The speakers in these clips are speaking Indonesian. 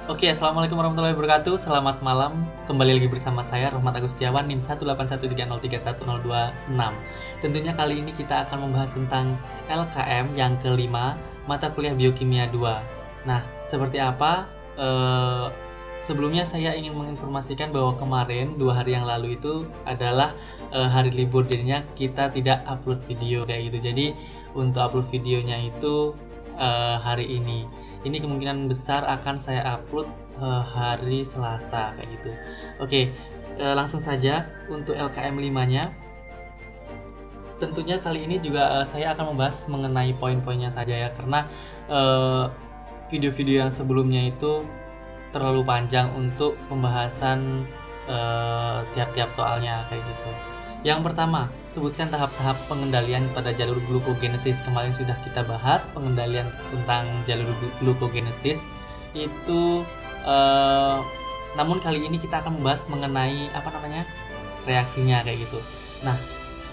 Oke, assalamualaikum warahmatullahi wabarakatuh. Selamat malam. Kembali lagi bersama saya Rahmat Agustiawan, NIM 181303106. Tentunya kali ini kita akan membahas tentang LKM yang kelima, mata kuliah Biokimia 2. Nah, seperti apa? Eh, Sebelumnya saya ingin menginformasikan bahwa kemarin 2 hari yang lalu itu adalah hari libur, jadinya kita tidak upload video kayak gitu. Jadi untuk upload videonya itu hari ini. Ini kemungkinan besar akan saya upload hari Selasa kayak gitu. Oke, langsung saja untuk LKM 5-nya. Tentunya kali ini juga saya akan membahas mengenai poin-poinnya saja ya, karena eh, video-video yang sebelumnya itu terlalu panjang untuk pembahasan tiap-tiap soalnya kayak gitu. Yang pertama, sebutkan tahap-tahap pengendalian pada jalur glukogenesis. Kemarin sudah kita bahas pengendalian tentang jalur glukogenesis itu, eh, namun kali ini kita akan membahas mengenai reaksinya kayak gitu. Nah,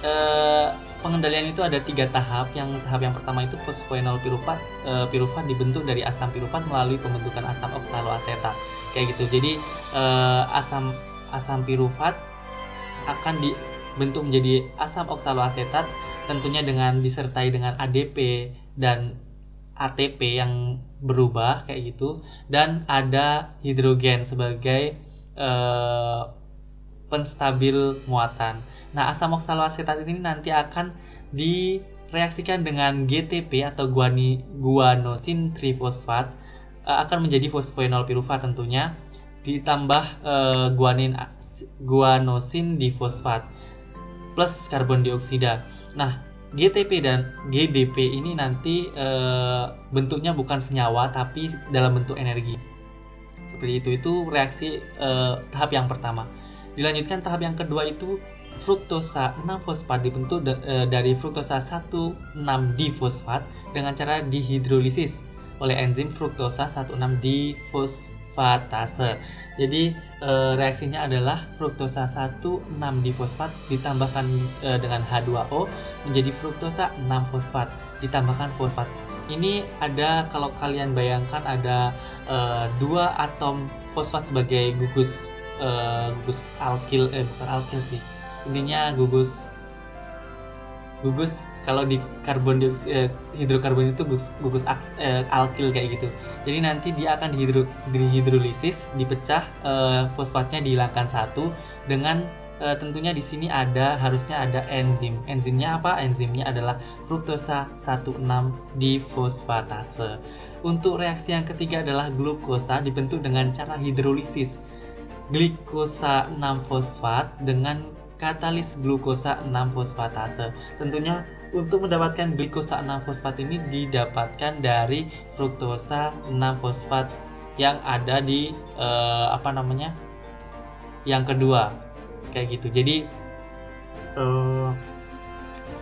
eh, pengendalian itu ada 3 tahap. Tahap yang pertama itu fosfoenol pirufat. Pirufat dibentuk dari asam pirufat melalui pembentukan asam oksaloasetat kayak gitu. Jadi asam asam pirufat akan dibentuk menjadi asam oksaloasetat, tentunya dengan disertai dengan ADP dan ATP yang berubah kayak gitu, dan ada hidrogen sebagai eh, penstabil muatan. Nah, asam oksaloasetat ini nanti akan direaksikan dengan GTP atau guanosin trifosfat, akan menjadi fosfoenol pirufat tentunya, ditambah guanosin difosfat plus karbon dioksida. Nah, GTP dan GDP ini nanti bentuknya bukan senyawa tapi dalam bentuk energi. Seperti itu. Itu reaksi tahap yang pertama. Dilanjutkan tahap yang kedua itu fruktosa 6-fosfat dibentuk dari fruktosa 1,6-difosfat dengan cara dihidrolisis oleh enzim fruktosa 1,6-difosfatase. Jadi reaksinya adalah fruktosa 1,6-difosfat ditambahkan dengan H2O menjadi fruktosa 6-fosfat ditambahkan fosfat. Ini ada, kalau kalian bayangkan, ada 2 atom fosfat sebagai gugus alkil, bukan alkil sih, intinya gugus kalau di karbon dioksida, hidrokarbon itu gugus alkil kayak gitu. Jadi nanti dia akan dihidrolisis, dipecah, fosfatnya dihilangkan satu dengan tentunya di sini harusnya ada enzim. Enzimnya apa? Enzimnya adalah fruktosa 1,6-difosfatase. Untuk reaksi yang ketiga adalah glukosa dibentuk dengan cara hidrolisis glikosa 6-fosfat dengan katalis glukosa 6-fosfatase. Tentunya untuk mendapatkan glikosa 6-fosfat ini didapatkan dari fruktosa 6-fosfat yang ada di yang kedua kayak gitu. Jadi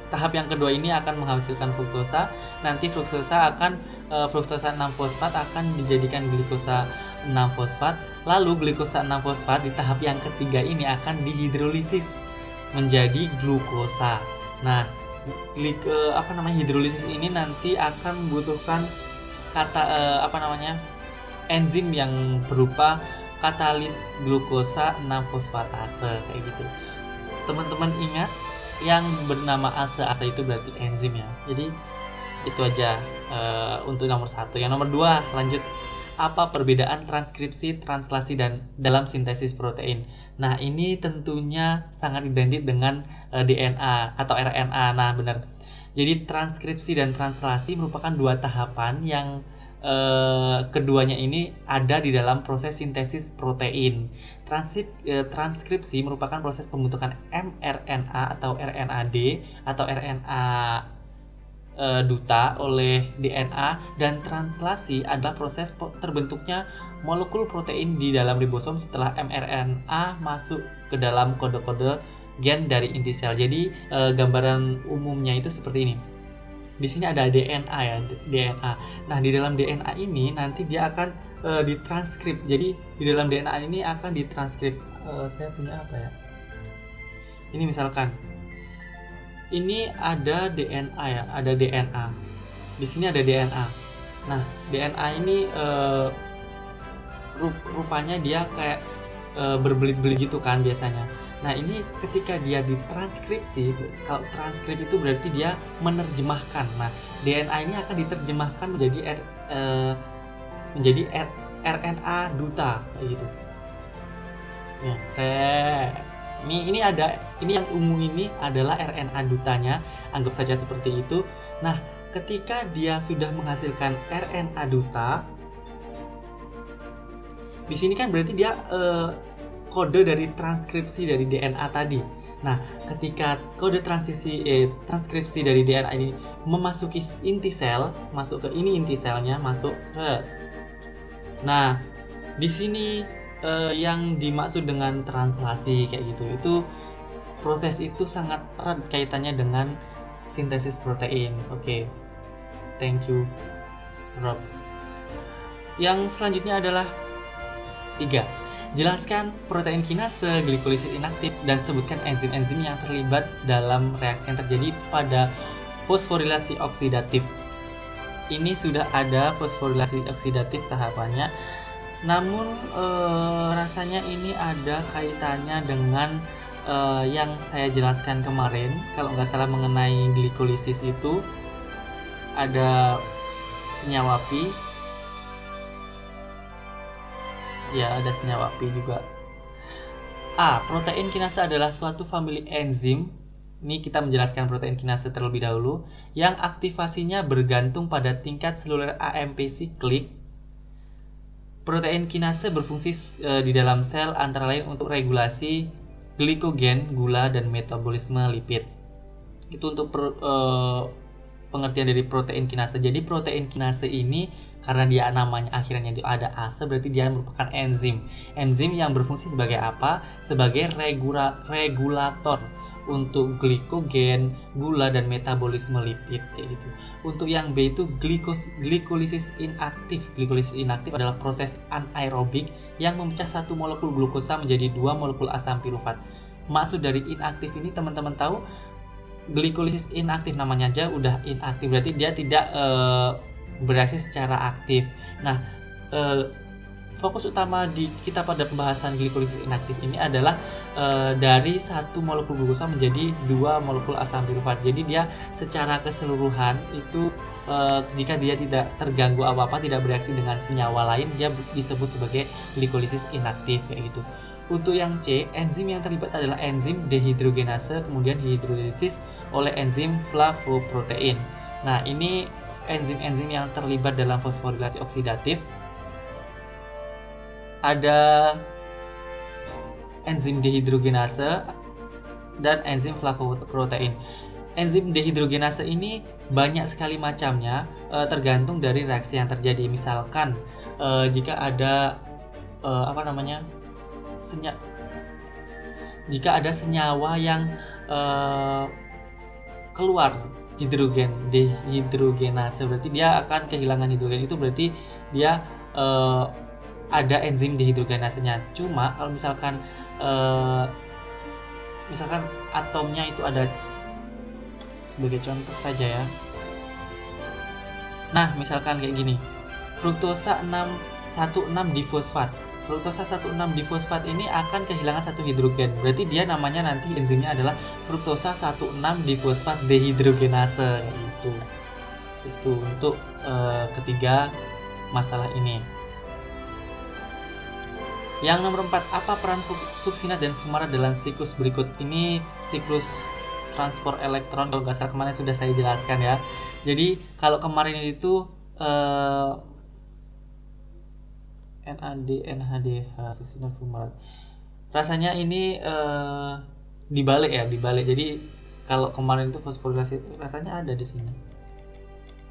tahap yang kedua ini akan menghasilkan fruktosa. Nanti fruktosa 6-fosfat akan dijadikan glikosa 6-fosfat. Lalu glikosa 6-fosfat di tahap yang ketiga ini akan dihidrolisis menjadi glukosa. Nah, hidrolisis ini nanti akan membutuhkan enzim yang berupa katalis glukosa 6-fosfatase kayak gitu. Teman-teman ingat yang bernama ase itu berarti enzim ya. Jadi itu aja untuk nomor 1. Yang nomor 2, lanjut. Apa perbedaan transkripsi, translasi dan dalam sintesis protein? Nah, ini tentunya sangat identik dengan DNA atau RNA. Nah, benar. Jadi transkripsi dan translasi merupakan 2 tahapan yang keduanya ini ada di dalam proses sintesis protein. Transkripsi merupakan proses pembentukan mRNA atau RNAD atau RNA duta oleh DNA, dan translasi adalah proses terbentuknya molekul protein di dalam ribosom setelah mRNA masuk ke dalam kode-kode gen dari inti sel. Jadi gambaran umumnya itu seperti ini. Di sini ada DNA ya, DNA. Nah, di dalam DNA ini nanti dia akan ditranskrip. Jadi di dalam DNA ini akan ditranskrip. Saya punya apa ya? Ini misalkan ini ada DNA ya, ada DNA. Di sini ada DNA. Nah, DNA ini rupanya dia kayak berbelit-belit gitu kan biasanya. Nah ini ketika dia ditranskripsi, kalau transkrip itu berarti dia menerjemahkan. Nah DNA ini akan diterjemahkan menjadi RNA duta kayak gitu. Ya, ini yang ungu ini adalah RNA dutanya, anggap saja seperti itu. Nah ketika dia sudah menghasilkan RNA duta, di sini kan berarti dia kode dari transkripsi dari DNA tadi. Nah, ketika kode transkripsi dari DNA ini memasuki inti sel, masuk ke ini inti selnya, masuk. Nah, di sini yang dimaksud dengan translasi kayak gitu, itu proses itu sangat erat kaitannya dengan sintesis protein. Oke. Thank you, Rob. Yang selanjutnya adalah 3. Jelaskan protein kinase, glikolisis inaktif, dan sebutkan enzim-enzim yang terlibat dalam reaksi yang terjadi pada fosforilasi oksidatif. Ini sudah ada fosforilasi oksidatif tahapannya, namun rasanya ini ada kaitannya dengan yang saya jelaskan kemarin. Kalau nggak salah mengenai glikolisis itu ada senyawa Pi. Ya, ada senyawa Pi juga. Protein kinase adalah suatu famili enzim. Ini kita menjelaskan protein kinase terlebih dahulu, yang aktivasinya bergantung pada tingkat seluler AMP siklik. Protein kinase berfungsi di dalam sel antara lain untuk regulasi glikogen, gula, dan metabolisme lipid. Itu untuk pengertian dari protein kinase. Jadi protein kinase ini karena dia namanya akhirnya itu ada ase, berarti dia merupakan enzim. Enzim yang berfungsi sebagai apa? Sebagai regulator untuk glikogen, gula, dan metabolisme lipid kayak gitu. Untuk yang B itu glikolisis inaktif. Glikolisis inaktif adalah proses anaerobik yang memecah satu molekul glukosa menjadi 2 molekul asam pirufat. Maksud dari inaktif ini teman-teman tahu, glikolisis inaktif namanya aja udah inaktif, berarti dia tidak bereaksi secara aktif. Nah, fokus utama kita pada pembahasan glikolisis inaktif ini adalah dari satu molekul glukosa menjadi 2 molekul asam pirufat. Jadi dia secara keseluruhan itu jika dia tidak terganggu apa-apa, tidak bereaksi dengan senyawa lain, dia disebut sebagai glikolisis inaktif kayak gitu. Untuk yang C, enzim yang terlibat adalah enzim dehidrogenase, kemudian hidrolisis oleh enzim flavoprotein. Nah, ini enzim-enzim yang terlibat dalam fosforilasi oksidatif. Ada enzim dehidrogenase dan enzim flavoprotein. Enzim dehidrogenase ini banyak sekali macamnya, tergantung dari reaksi yang terjadi. Misalkan jika ada jika ada senyawa yang keluar hidrogen, dehidrogenase, berarti dia akan kehilangan hidrogen, itu berarti dia ada enzim dehidrogenasenya. Cuma kalau misalkan atomnya itu ada, sebagai contoh saja ya. Nah, misalkan kayak gini. Fruktosa 16 difosfat. Fruktosa 16 difosfat ini akan kehilangan satu hidrogen. Berarti dia namanya nanti enzimnya adalah fruktosa 16 difosfat dehidrogenase gitu. Itu untuk ketiga masalah ini. Yang nomor 4, apa peran suksinat dan fumarat dalam siklus berikut? Ini siklus transport elektron, kalau nggak salah kemarin sudah saya jelaskan ya. Jadi kalau kemarin itu NAD, NADH, suksinat, fumarat. Rasanya ini dibalik. Jadi kalau kemarin itu fosforilasi, rasanya ada di sini.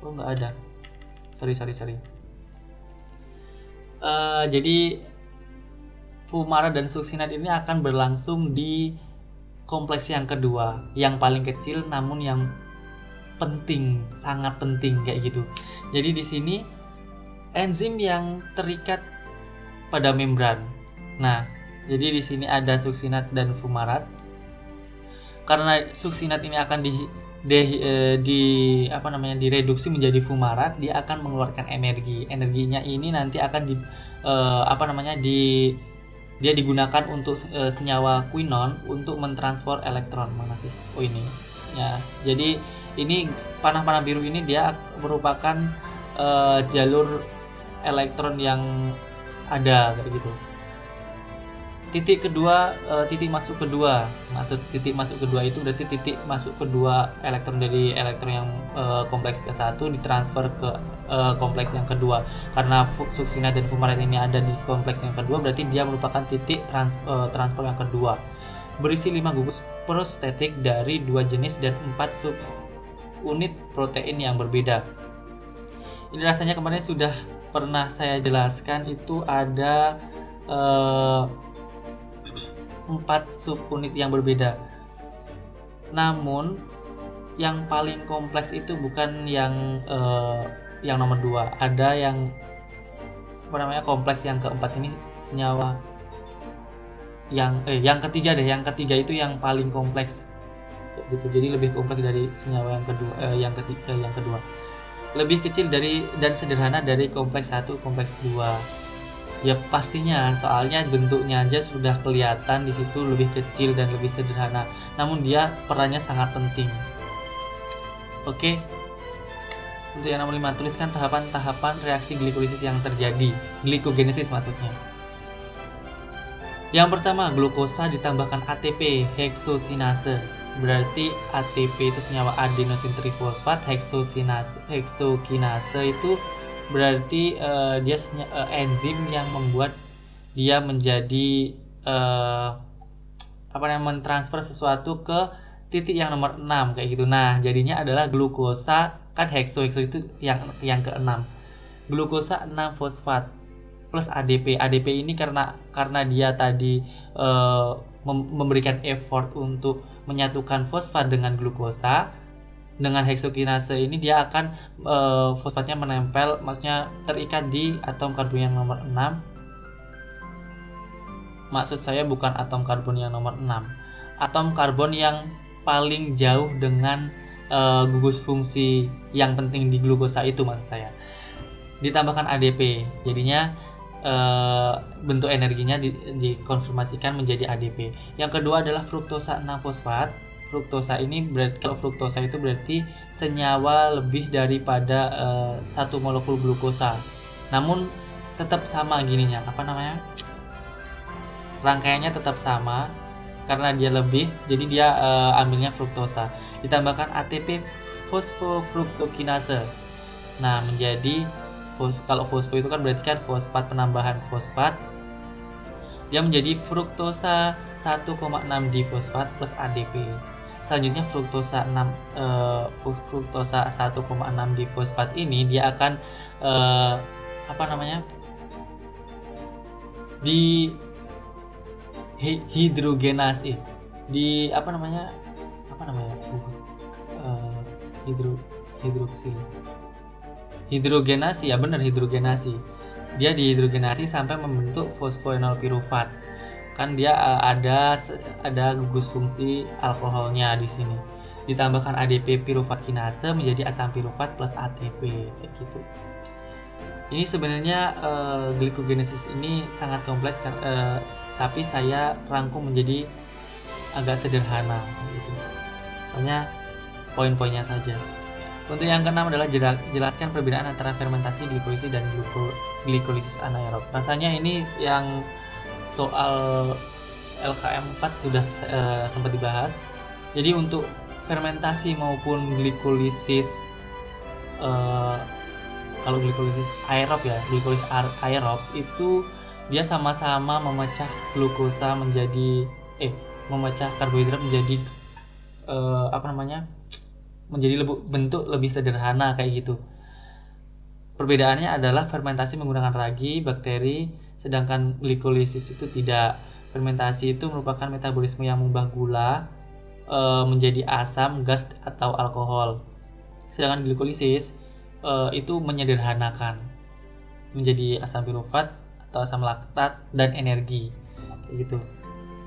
Oh, nggak ada. Sorry. Jadi fumarat dan suksinat ini akan berlangsung di kompleks yang kedua, yang paling kecil namun yang penting, sangat penting kayak gitu. Jadi di sini enzim yang terikat pada membran. Nah, jadi di sini ada suksinat dan fumarat. Karena suksinat ini akan direduksi menjadi fumarat, dia akan mengeluarkan energi. Energinya ini nanti akan dia digunakan untuk senyawa quinon untuk mentransfer elektron. Mana sih? Oh ini. Ya, jadi ini panah-panah biru ini dia merupakan jalur elektron yang ada kayak gitu. Titik kedua, titik masuk kedua. Maksud titik masuk kedua itu berarti titik masuk kedua elektron dari elektron yang kompleks ke-1 ditransfer ke kompleks yang kedua. Karena succina dan fumarat ini ada di kompleks yang kedua, berarti dia merupakan titik transfer yang kedua. Berisi 5 gugus prostetik dari 2 jenis dan 4 subunit protein yang berbeda. Ini rasanya kemarin sudah pernah saya jelaskan, itu ada 4 subunit yang berbeda. Namun yang paling kompleks itu bukan yang nomor 2. Ada yang kompleks yang keempat ini senyawa yang ketiga deh. Yang ketiga itu yang paling kompleks gitu. Jadi lebih kompleks dari senyawa yang kedua, yang kedua. Lebih kecil dari dan sederhana dari kompleks 1, kompleks 2. Ya pastinya, soalnya bentuknya aja sudah kelihatan di situ lebih kecil dan lebih sederhana. Namun dia perannya sangat penting. Oke. Untuk yang nomor 5, tuliskan tahapan-tahapan reaksi glikolisis yang terjadi. Glikogenesis maksudnya. Yang pertama, glukosa ditambahkan ATP, heksokinase. Berarti ATP itu senyawa adenosin trifosfat, heksokinase itu berarti dia enzim yang membuat dia menjadi mentransfer sesuatu ke titik yang nomor 6 kayak gitu. Nah, jadinya adalah glukosa, kan hekso itu yang ke-6. Glukosa 6 fosfat plus ADP. ADP ini karena dia tadi memberikan effort untuk menyatukan fosfat dengan glukosa. Dengan heksokinase ini dia akan fosfatnya menempel, maksudnya terikat di atom karbon yang nomor 6. Maksud saya bukan atom karbon yang nomor 6. Atom karbon yang paling jauh dengan gugus fungsi yang penting di glukosa itu maksud saya. Ditambahkan ADP. Jadinya bentuk energinya dikonfirmasikan menjadi ADP. Yang kedua adalah fruktosa 6 fosfat. Fruktosa ini berarti, kalau fruktosa itu berarti senyawa lebih daripada 1 molekul glukosa. Namun tetap sama gininya, rangkaiannya tetap sama karena dia lebih, jadi dia ambilnya fruktosa. Ditambahkan ATP fosfofruktokinase. Nah, menjadi kalau fosfo itu kan berarti kan fosfat, penambahan fosfat. Dia menjadi fruktosa 1,6 difosfat plus ADP. Selanjutnya fruktosa 1,6 difosfat ini dia akan di hidrogenasi, hidrogenasi ya benar, hidrogenasi. Dia dihidrogenasi sampai membentuk fosfoenol pirufat. Kan dia ada gugus fungsi alkoholnya di sini. Ditambahkan ADP pirufat kinase menjadi asam pirufat plus ATP kayak gitu. Ini sebenarnya glikogenesis ini sangat kompleks, tapi saya rangkum menjadi agak sederhana gitu. Soalnya poin-poinnya saja. Untuk yang keenam adalah jelaskan perbedaan antara fermentasi glikolisis dan glikolisis anaerob. Rasanya ini yang soal LKM 4 sudah sempat dibahas. Jadi untuk fermentasi maupun glikolisis, kalau glikolisis aerob ya, glikolisis aerob itu dia sama-sama memecah glukosa menjadi memecah karbohidrat menjadi menjadi bentuk lebih sederhana kayak gitu. Perbedaannya adalah fermentasi menggunakan ragi, bakteri, sedangkan glikolisis itu tidak. Fermentasi itu merupakan metabolisme yang mengubah gula menjadi asam, gas, atau alkohol. Sedangkan glikolisis itu menyederhanakan menjadi asam pirufat atau asam laktat dan energi kayak gitu.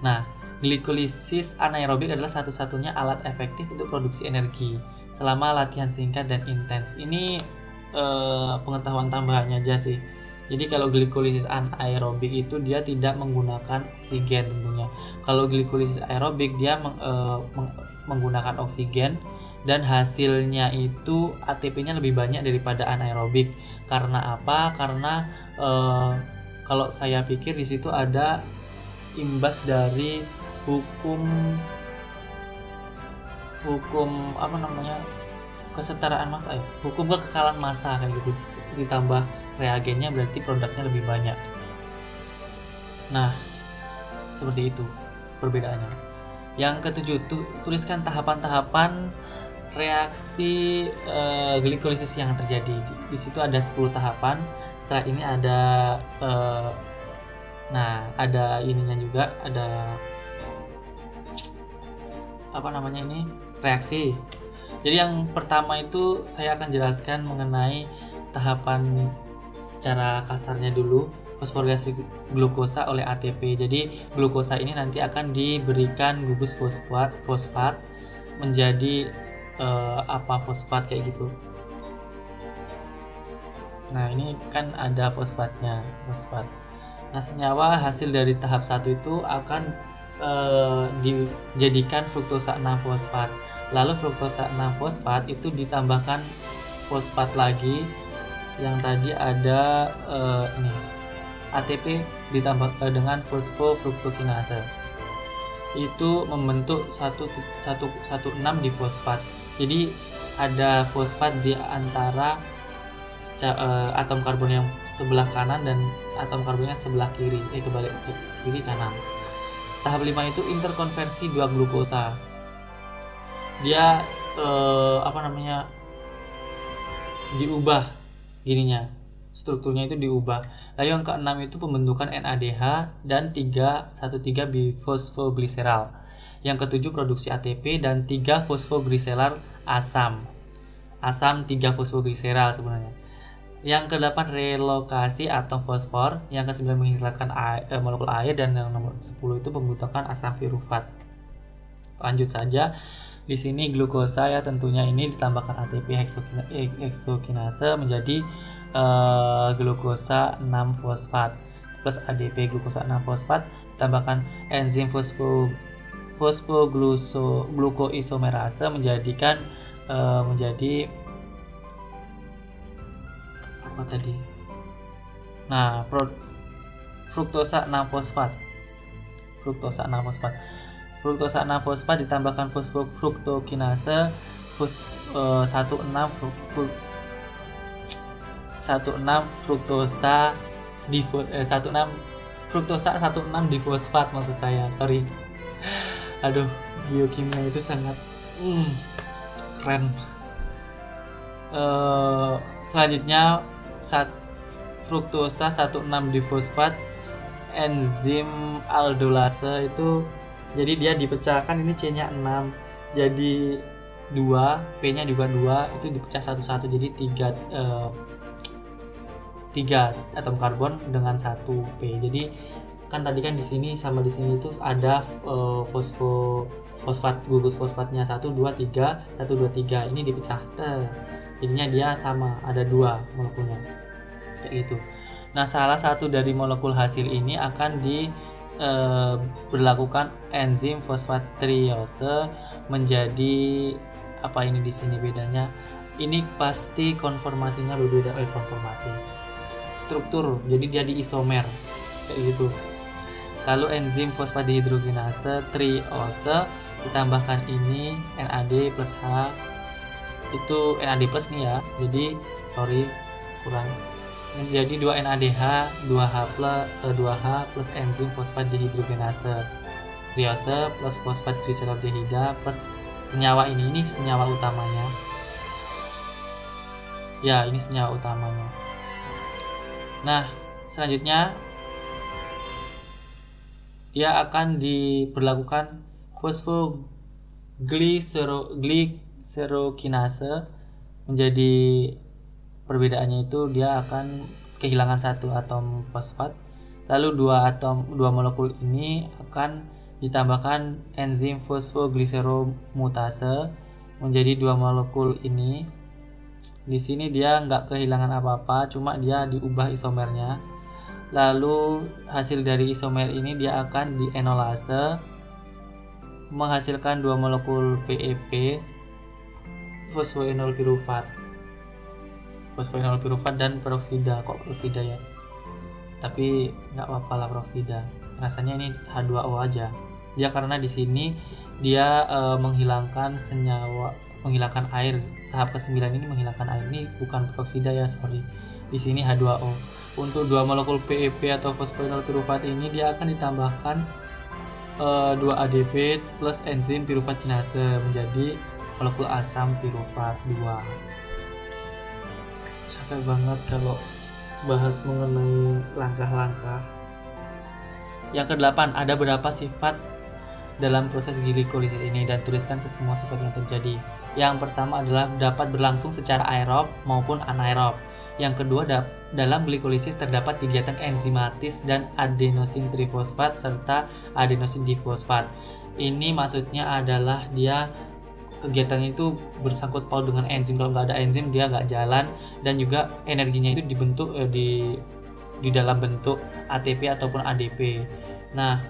Nah, Glikolisis anaerobik adalah satu-satunya alat efektif untuk produksi energi selama latihan singkat dan intens. Ini pengetahuan tambahannya aja sih. Jadi kalau glikolisis anaerobik itu dia tidak menggunakan oksigen tentunya. Kalau glikolisis aerobik dia menggunakan oksigen, dan hasilnya itu ATP-nya lebih banyak daripada anaerobik. Karena apa? Karena kalau saya pikir di situ ada imbas dari hukum apa namanya, kesetaraan massa, hukum kekekalan massa kayak gitu. Ditambah reagennya berarti produknya lebih banyak. Nah, seperti itu perbedaannya. Yang ketujuh, tuliskan tahapan-tahapan reaksi glikolisis yang terjadi. Di situ ada 10 tahapan. Setelah ini ada ada ininya juga, ada apa namanya ini, reaksi. Jadi yang pertama itu saya akan jelaskan mengenai tahapan secara kasarnya dulu, fosforilasi glukosa oleh ATP. Jadi glukosa ini nanti akan diberikan gugus fosfat menjadi fosfat kayak gitu. Nah, ini kan ada fosfat. Nah, senyawa hasil dari tahap 1 itu akan dijadikan fruktosa 6-fosfat. Lalu fruktosa 6-fosfat itu ditambahkan fosfat lagi, yang tadi ada ini ATP ditambah dengan fosfofruktokinase. Itu membentuk 1,6 difosfat. Jadi ada fosfat di antara atom karbon yang sebelah kanan dan atom karbonnya sebelah kiri, kebalik kiri kanan. Tahap 5 itu interkonversi 2 glukosa. Dia diubah gininya, strukturnya itu diubah. Lalu yang keenam itu pembentukan NADH dan 3,1,3 bifosfogliseral. Yang ketujuh produksi ATP dan 3 fosfogliseral asam 3-fosfogliseral sebenarnya. Yang ke-8 relokasi atom fosfor. Yang ke-9 menghilangkan molekul air, dan yang nomor 10 itu pembentukan asam pirufat. Lanjut saja. Di sini glukosa ya, tentunya ini ditambahkan ATP heksokinase menjadi glukosa 6-fosfat plus ADP glukosa 6-fosfat, ditambahkan enzim fosfoglukoisomerase menjadikan menjadi apa tadi? Nah, fruktosa 6-fosfat. Fruktosa 6-fosfat ditambahkan fosfofruktokinase 1,6 fruktosa 1,6 difosfat maksud saya. Sorry. Aduh, biokimia itu sangat keren. Selanjutnya fruktosa 1,6 difosfat enzim aldolase itu, jadi dia dipecahkan, ini C-nya 6 jadi 2, P-nya juga 2, itu dipecah satu-satu jadi 3 atom karbon dengan 1 P. Jadi kan tadi kan di sini sama di sini itu ada fosfat, gugus fosfatnya 1, 2, 3, 1, 2, 3. Ini dipecah. Jadinya dia sama, ada 2 molekulnya. Kayak gitu. Nah, salah satu dari molekul hasil ini akan berlakukan enzim fosfatriose menjadi apa ini di sini bedanya? Ini pasti konformasinya berbeda, struktur, jadi dia di isomer kayak gitu. Lalu enzim fosfatdihidrogenase triose ditambahkan ini NAD plus H, itu NAD plus nih ya, jadi kurang, jadi 2 NADH 2H plus enzim fosfatdihidrogenase triose plus fosfat triselaldehida plus senyawa ini senyawa utamanya ya, ini senyawa utamanya. Nah, selanjutnya dia akan diberlakukan fosfoglycerokinase menjadi, perbedaannya itu dia akan kehilangan 1 atom fosfat, lalu 2 molekul ini akan ditambahkan enzim fosfoglisiromutase menjadi 2 molekul ini. Di sini dia nggak kehilangan apa-apa, cuma dia diubah isomernya. Lalu hasil dari isomer ini dia akan dienolase menghasilkan 2 molekul PEP, fosfoenol pirufat dan peroksida. Kok peroksida ya? Tapi nggak apa-apa lah peroksida. Rasanya ini H2O aja. Dia karena di sini dia menghilangkan air. Tahap ke-9 ini menghilangkan air, ini bukan peroksida ya, sorry. Di sini H2O. Untuk 2 molekul PEP atau fosfoenol pirufat ini dia akan ditambahkan 2 ADP plus enzim pirufat kinase menjadi molekul asam pirufat 2. Capek banget kalau bahas mengenai langkah-langkah. Yang ke-8, ada berapa sifat dalam proses glikolisis ini, dan tuliskan ke semua sifat yang terjadi. Yang pertama adalah dapat berlangsung secara aerob maupun anaerob. Yang kedua, dalam glikolisis terdapat kegiatan enzimatis dan adenosin trifosfat serta adenosin difosfat. Ini maksudnya adalah dia kegiatan itu bersangkut paut dengan enzim. Kalau nggak ada enzim dia nggak jalan, dan juga energinya itu dibentuk di dalam bentuk ATP ataupun ADP. Nah,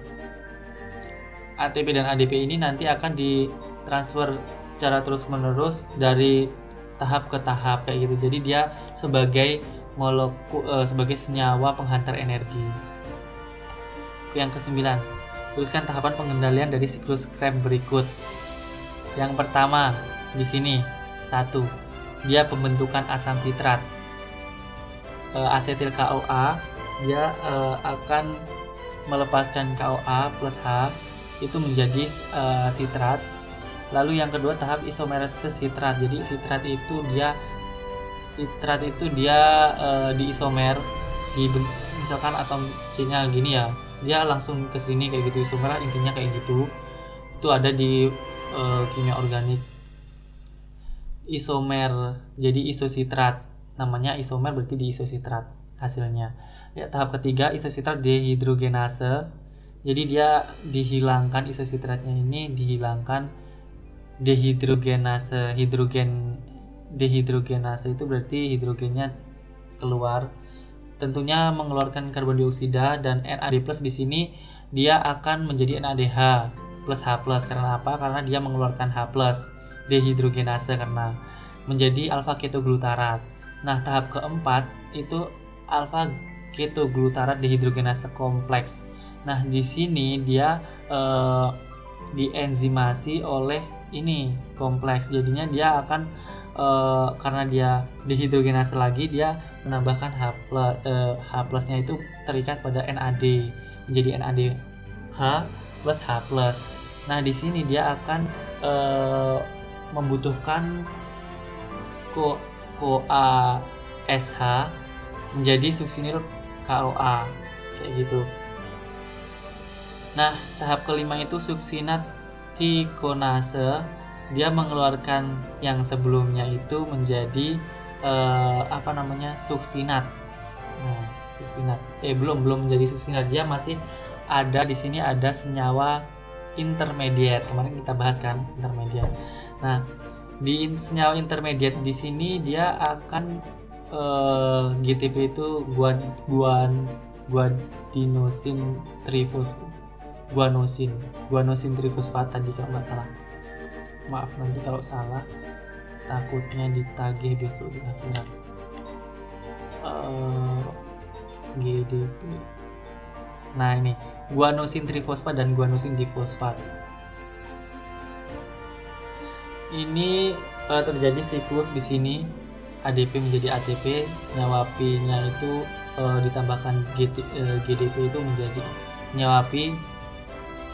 ATP dan ADP ini nanti akan ditransfer secara terus-menerus dari tahap ke tahap kayak gitu. Jadi dia sebagai sebagai senyawa penghantar energi. Yang ke-9, tuliskan tahapan pengendalian dari siklus Krebs berikut. Yang pertama di sini 1, dia pembentukan asam sitrat. Asetil KOA dia akan melepaskan KOA plus H itu menjadi sitrat. Lalu yang kedua tahap isomerase sitrat. Jadi sitrat itu dia diisomer misalkan atom C-nya gini ya, dia langsung ke sini kayak gitu, isomer intinya kayak gitu. Itu ada di kimia organik. Isomer jadi isositrat, namanya isomer berarti di isositrat hasilnya. Ya, tahap ketiga isositrat dehidrogenase. Jadi dia dihilangkan isositratnya ini, dihilangkan dehidrogenase. Dehidrogenase itu berarti hidrogennya keluar. Tentunya mengeluarkan karbon dioksida, dan NAD+ di sini dia akan menjadi NADH plus H+. Karena apa? Karena dia mengeluarkan H+. Dehidrogenase karena menjadi alfa ketoglutarat. Nah, tahap keempat itu alfa ketoglutarat dehidrogenase kompleks. Nah, di sini dia dienzimasi oleh ini kompleks. Jadinya dia akan karena dia dehidrogenase lagi, dia menambahkan H+-nya itu terikat pada NAD menjadi NADH plus H+. Nah, di sini dia akan membutuhkan CoA SH menjadi suksinil KOA kayak gitu. Nah, tahap kelima itu suksinat tikonase. Dia mengeluarkan yang sebelumnya itu menjadi suksinat. Suksinat. Belum menjadi suksinat. Dia masih ada di sini, ada senyawa intermediate. Kemarin kita bahas kan intermediate. Nah, di senyawa intermediate di sini dia akan GTP itu guanosin trifosfat tadi kalau nggak salah. Maaf nanti kalau salah, takutnya ditagih besok di akhirat. GDP. Nah, ini guanosin trifosfat dan guanosin difosfat. Ini terjadi siklus di sini, ADP menjadi ATP, senyawa P-nya itu ditambahkan GDP itu menjadi senyawa P,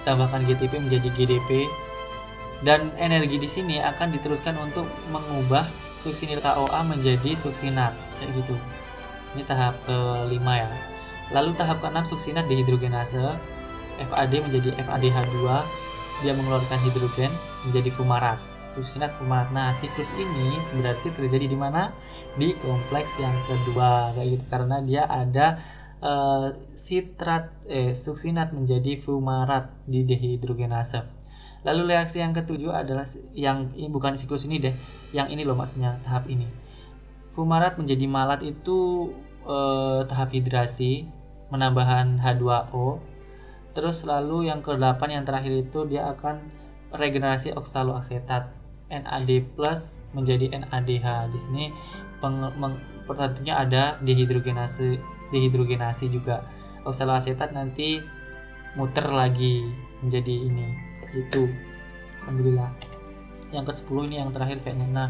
tambahkan GTP menjadi GDP, dan energi di sini akan diteruskan untuk mengubah suksinil KOA menjadi suksinat kayak gitu. Ini tahap kelima ya. Lalu tahap keenam suksinat dehidrogenase, FAD menjadi FADH2, dia mengeluarkan hidrogen menjadi fumarat. Suksinat fumarat. Nah, siklus ini berarti terjadi di mana? Di kompleks yang kedua kayak gitu, karena dia ada suksinat menjadi fumarat di dehidrogenase. Lalu reaksi yang ketujuh adalah yang ini, bukan siklus ini deh, yang ini loh maksudnya tahap ini. Fumarat menjadi malat itu tahap hidrasi, menambahkan H2O. Terus lalu yang ke-8 yang terakhir itu dia akan regenerasi oksaloasetat, NAD+ menjadi NADH. Di sini tentunya ada dehidrogenasi juga. Oksaloasetat nanti muter lagi menjadi ini. Itu. Alhamdulillah. Yang ke-10 ini yang terakhir kayaknya. Nah,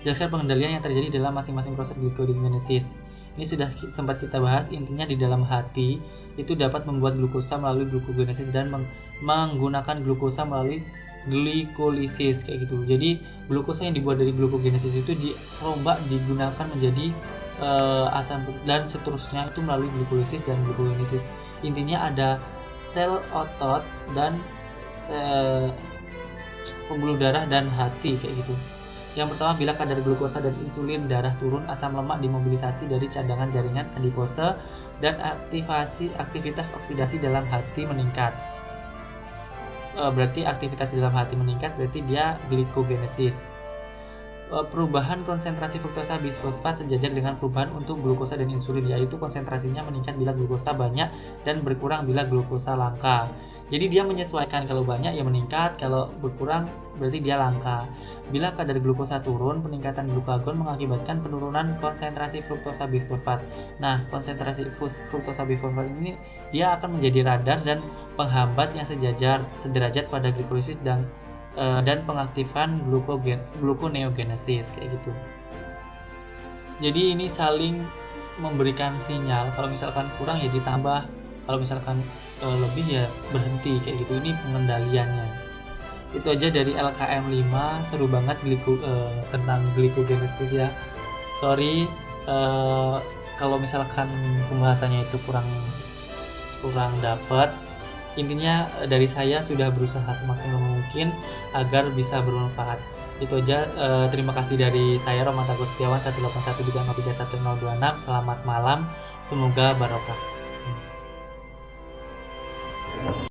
jelaskan pengendalian yang terjadi dalam masing-masing proses glikogenesis. Ini sudah sempat kita bahas, intinya di dalam hati itu dapat membuat glukosa melalui glukogenesis dan menggunakan glukosa melalui glikolisis kayak gitu. Jadi glukosa yang dibuat dari glukogenesis itu dirombak digunakan menjadi asam dan seterusnya itu melalui glikolisis dan glukogenesis. Intinya ada sel otot dan pembuluh darah dan hati kayak gitu. Yang pertama, bila kadar glukosa dan insulin darah turun, asam lemak dimobilisasi dari cadangan jaringan adipose dan aktivitas oksidasi dalam hati meningkat. Berarti aktivitas di dalam hati meningkat, berarti dia glikogenesis. Perubahan konsentrasi fruktosa bisfosfat sejajar dengan perubahan untuk glukosa dan insulin, yaitu konsentrasinya meningkat bila glukosa banyak dan berkurang bila glukosa langka. Jadi dia menyesuaikan, kalau banyak ya meningkat, kalau berkurang berarti dia langka. Bila kadar glukosa turun, peningkatan glukagon mengakibatkan penurunan konsentrasi fruktosa bisfosfat. Nah, konsentrasi fruktosa bisfosfat ini dia akan menjadi radar dan penghambat yang sederajat pada glikolisis dan pengaktifan gluconeogenesis kayak gitu. Jadi ini saling memberikan sinyal, kalau misalkan kurang ya ditambah, kalau misalkan lebih ya berhenti kayak gitu. Ini pengendaliannya. Itu aja dari LKM 5, seru banget tentang glikogenesis ya. Sorry kalau misalkan pembahasannya itu kurang dapat. Intinya dari saya sudah berusaha semaksimal mungkin agar bisa bermanfaat. Itu aja. Terima kasih dari saya, Roman Tago Setiawan 18135311026. Selamat malam, semoga barokah.